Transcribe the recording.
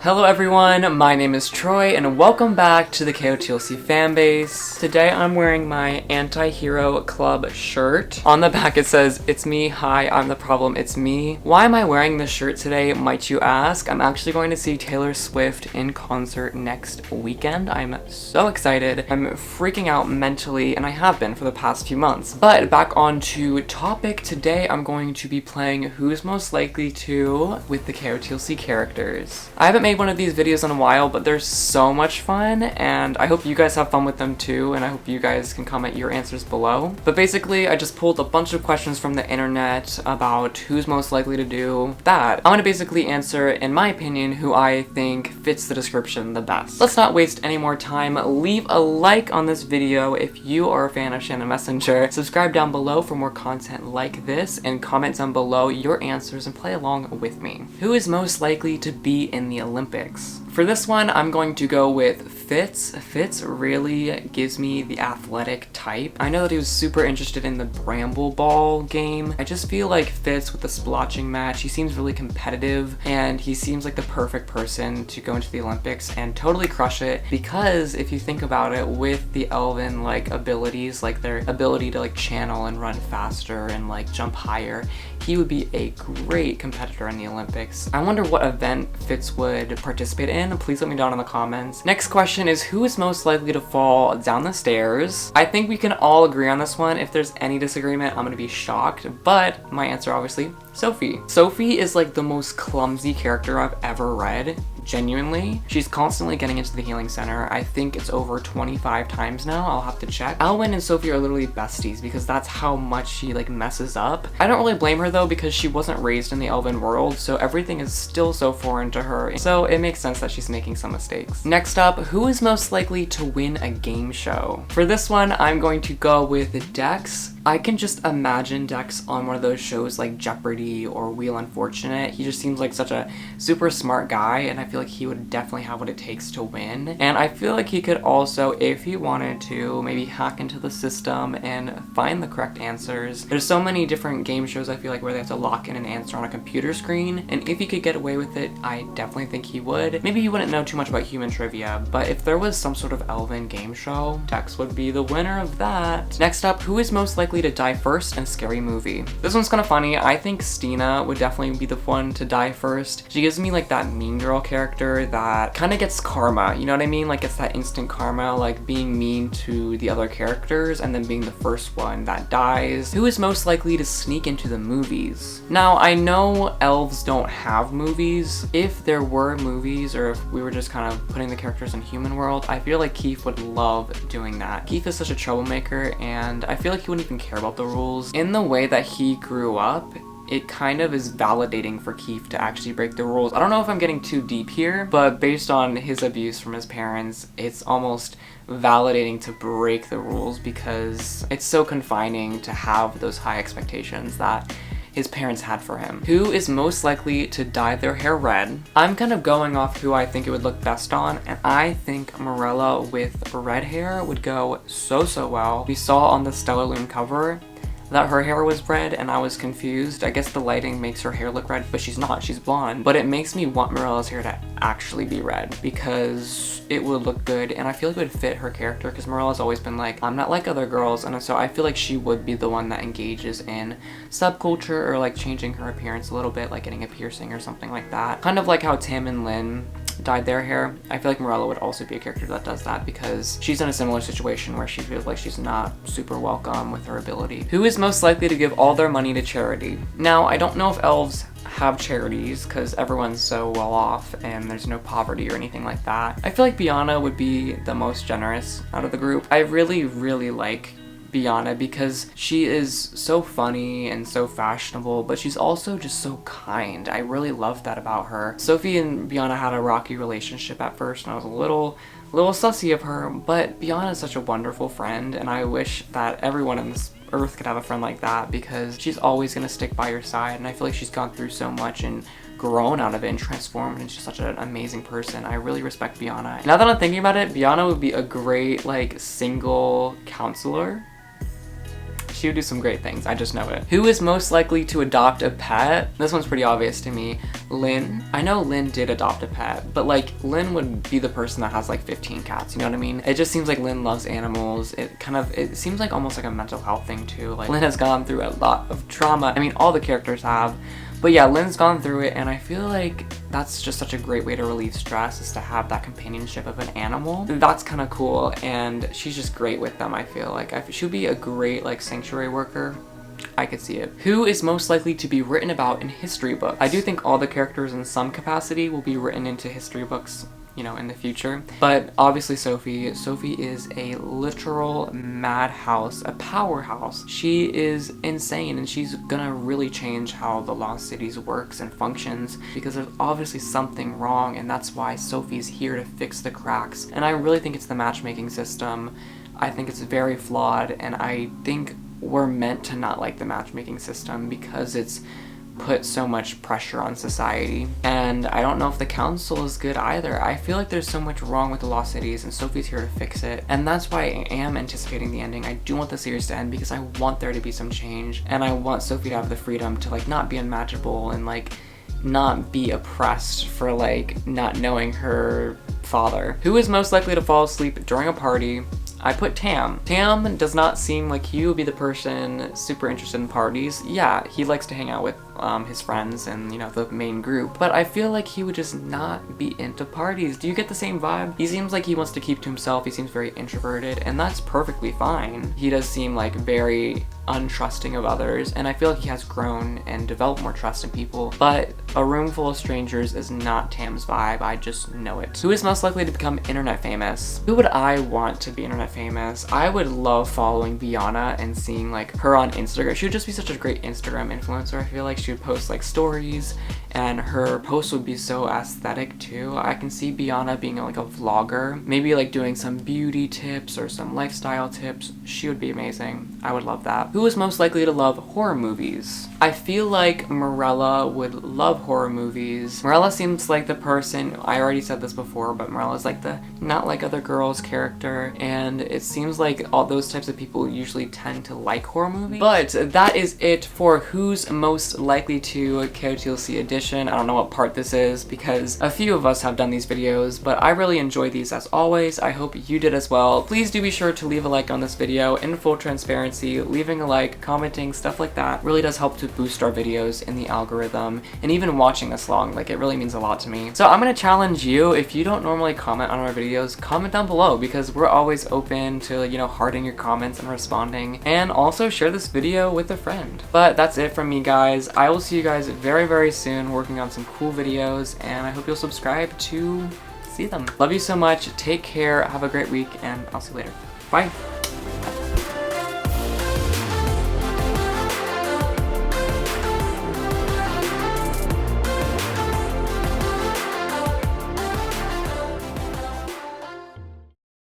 Hello everyone, my name is Troy and welcome back to the KotLC Fanbase. Today I'm wearing my Anti-Hero Club shirt. On the back it says, "It's me, hi, I'm the problem, it's me." Why am I wearing this shirt today, might you ask? I'm actually going to see Taylor Swift in concert next weekend. I'm so excited. I'm freaking out mentally, and I have been for the past few months. But back on to topic, today I'm going to be playing Who's Most Likely To with the KotLC characters. I haven't made one of these videos in a while, but they're so much fun, and I hope you guys have fun with them too, and I hope you guys can comment your answers below. But basically, I just pulled a bunch of questions from the internet about who's most likely to do that. I'm gonna basically answer, in my opinion, who I think fits the description the best. Let's not waste any more time. Leave a like on this video if you are a fan of Shannon Messenger. Subscribe down below for more content like this, and comment down below your answers and play along with me. Who is most likely to be in the Olympics? For this one, I'm going to go with Fitz. Fitz really gives me the athletic type. I know that he was super interested in the Bramble Ball game. I just feel like Fitz with the splotching match, he seems really competitive, and he seems like the perfect person to go into the Olympics and totally crush it, because if you think about it, with the elven abilities, like their ability to channel and run faster and jump higher, he would be a great competitor in the Olympics. I wonder what event Fitz would participate in. Please let me know down in the comments. Next question is, who is most likely to fall down the stairs? I think we can all agree on this one. If there's any disagreement, I'm gonna be shocked, but my answer, obviously, Sophie. Sophie is the most clumsy character I've ever read. Genuinely. She's constantly getting into the healing center. I think it's over 25 times now. I'll have to check. Alwyn and Sophie are literally besties because that's how much she messes up. I don't really blame her though, because she wasn't raised in the elven world, so everything is still so foreign to her. So it makes sense that she's making some mistakes. Next up, who is most likely to win a game show? For this one, I'm going to go with Dex. I can just imagine Dex on one of those shows like Jeopardy or Wheel Unfortunate. He just seems like such a super smart guy, and I feel like he would definitely have what it takes to win. And I feel like he could also, if he wanted to, maybe hack into the system and find the correct answers. There's so many different game shows, I feel like, where they have to lock in an answer on a computer screen, and if he could get away with it, I definitely think he would. Maybe he wouldn't know too much about human trivia, but if there was some sort of elven game show, Dex would be the winner of that. Next up, who is most likely to die first in Scary Movie? This one's kind of funny. I think Stina would definitely be the one to die first. She gives me that mean girl character that kind of gets karma, you know what I mean? It's that instant karma, being mean to the other characters and then being the first one that dies. Who is most likely to sneak into the movies? Now, I know elves don't have movies. If there were movies, or if we were just kind of putting the characters in human world, I feel like Keefe would love doing that. Keefe is such a troublemaker, and I feel like he wouldn't even care about the rules. In the way that he grew up, it kind of is validating for Keefe to actually break the rules. I don't know if I'm getting too deep here, but based on his abuse from his parents, it's almost validating to break the rules because it's so confining to have those high expectations that his parents had for him. Who is most likely to dye their hair red? I'm kind of going off who I think it would look best on, and I think Morella with red hair would go so well. We saw on the Stellar Loom cover that her hair was red, and I was confused. I guess the lighting makes her hair look red, but she's not, she's blonde. But it makes me want Morella's hair to actually be red because it would look good, and I feel like it would fit her character because Morella's always been I'm not like other girls, and so I feel like she would be the one that engages in subculture or changing her appearance a little bit, getting a piercing or something like that. Kind of like how Tim and Lynn dyed their hair. I feel like Morella would also be a character that does that because she's in a similar situation where she feels like she's not super welcome with her ability. Who is most likely to give all their money to charity? Now, I don't know if elves have charities because everyone's so well off and there's no poverty or anything like that. I feel like Biana would be the most generous out of the group. I really like Biana because she is so funny and so fashionable, but she's also just so kind. I really love that about her. Sophie and Biana had a rocky relationship at first, and I was a little sussy of her, but Biana is such a wonderful friend, and I wish that everyone in this earth could have a friend like that because she's always gonna stick by your side, and I feel like she's gone through so much and grown out of it and transformed into such an amazing person. I really respect Biana. Now that I'm thinking about it, Biana would be a great single councillor. She would do some great things, I just know it. Who is most likely to adopt a pet? This one's pretty obvious to me. Lynn. I know Lynn did adopt a pet, but like Lynn would be the person that has like 15 cats, you know what I mean? It just seems like Lynn loves animals. It seems like almost like a mental health thing too. Like Lynn has gone through a lot of trauma. I mean, all the characters have. But yeah, Lynn's gone through it, and I feel like that's just such a great way to relieve stress, is to have that companionship of an animal. That's kind of cool, and she's just great with them, I feel like. She would be a great like sanctuary worker. I could see it. Who is most likely to be written about in history books? I do think all the characters in some capacity will be written into history books, you know, in the future. But obviously Sophie. Sophie is a literal madhouse, a powerhouse. She is insane, and she's gonna really change how the Lost Cities works and functions, because there's obviously something wrong, and that's why Sophie's here to fix the cracks. And I really think it's the matchmaking system. I think it's very flawed, and I think we're meant to not like the matchmaking system because it's put so much pressure on society. And I don't know if the council is good either. I feel like there's so much wrong with the Lost Cities, and Sophie's here to fix it. And that's why I am anticipating the ending. I do want the series to end because I want there to be some change, and I want Sophie to have the freedom to like not be unmatchable and like not be oppressed for like not knowing her father. Who is most likely to fall asleep during a party? I put Tam. Tam does not seem like he would be the person super interested in parties. Yeah, he likes to hang out with his friends and, you know, the main group, but I feel like he would just not be into parties. Do you get the same vibe? He seems like he wants to keep to himself. He seems very introverted, and that's perfectly fine. He does seem like very untrusting of others, and I feel like he has grown and developed more trust in people, but a room full of strangers is not Tam's vibe. I just know it. Who is most likely to become internet famous? Who would I want to be internet famous? I would love following Biana and seeing like her on Instagram. She would just be such a great Instagram influencer. I feel like she would post like stories, and her posts would be so aesthetic too. I can see Biana being like a vlogger, maybe like doing some beauty tips or some lifestyle tips. She would be amazing. I would love that. Who is most likely to love horror movies? I feel like Morella would love horror movies. Morella seems like the person, I already said this before, but Morella's like the not like other girls character, and it seems like all those types of people usually tend to like horror movies. But that is it for who's most likely to KotLC Edition. I don't know what part this is because a few of us have done these videos, but I really enjoy these as always. I hope you did as well. Please do be sure to leave a like on this video. In full transparency, leaving a like, commenting, stuff like that really does help to boost our videos in the algorithm, and even watching this long, like, it really means a lot to me. So I'm gonna challenge you, if you don't normally comment on our videos, comment down below, because we're always open to, you know, hearting your comments and responding, and also share this video with a friend. But that's it from me, guys. I will see you guys very, very soon working on some cool videos, and I hope you'll subscribe to see them. Love you so much, take care, have a great week, and I'll see you later. Bye!